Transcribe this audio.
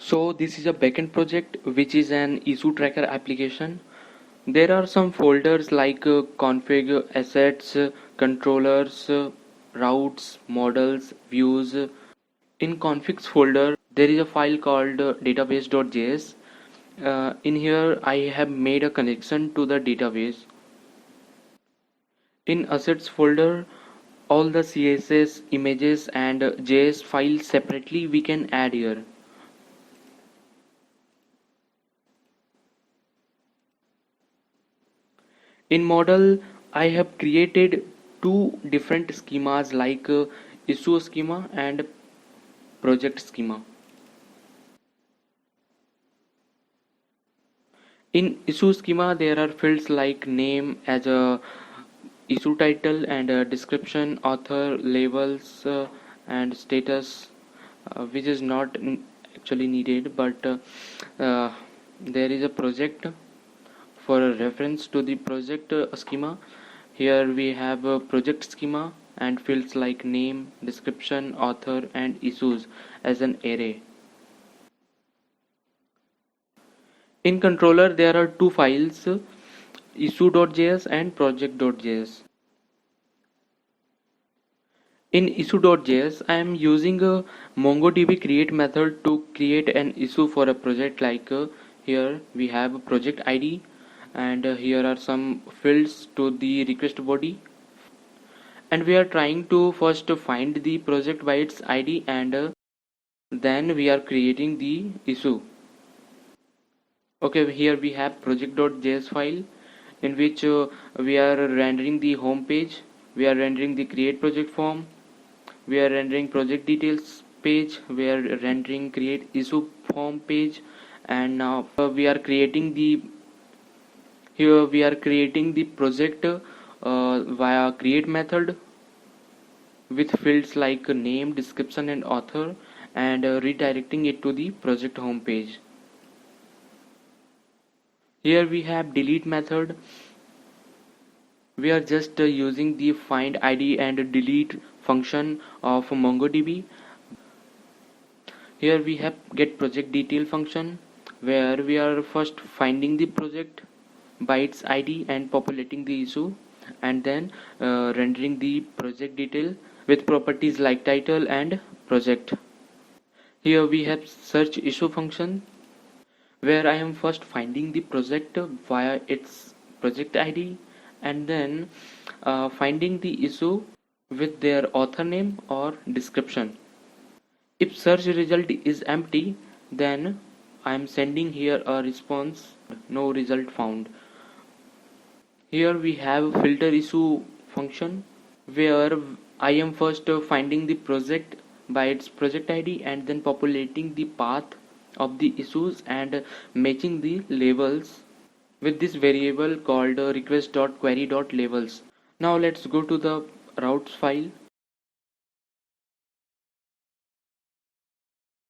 So this is a backend project which is an issue tracker application. There are some folders like config, assets, controllers, routes, models, views. In configs folder there is a file called database.js. In here I have made a connection to the database. In assets folder all the CSS, images and JS files separately we can add here. In model I have created two different schemas like issue schema and project schema. In issue schema there are fields like name as a issue title and a description, author, labels and status, which is not actually needed, but uh, there is a project for a reference to the project schema. Here we have a project schema and fields like name, description, author and issues as an array. In controller there are two files, issue.js and project.js. In issue.js I am using a MongoDB create method to create an issue for a project. Like here we have a project ID and here are some fields to the request body, and we are trying to first find the project by its ID and then we are creating the issue. Okay, here we have project.js file in which we are rendering the home page, we are rendering the create project form, we are rendering project details page, we are rendering create issue form page, and now we are creating the project via create method with fields like name, description and author, and redirecting it to the project home page. Here we have delete method. We are just using the find id and delete function of MongoDB. Here we have get project detail function where we are first finding the project by its ID and populating the issue, and then rendering the project detail with properties like title and project. Here we have search issue function where I am first finding the project via its project ID and then finding the issue with their author name or description. If search result is empty, then I am sending here a response no result found. Here we have filter issue function where I am first finding the project by its project ID and then populating the path of the issues and matching the labels with this variable called request.query.labels. Now let's go to the routes file.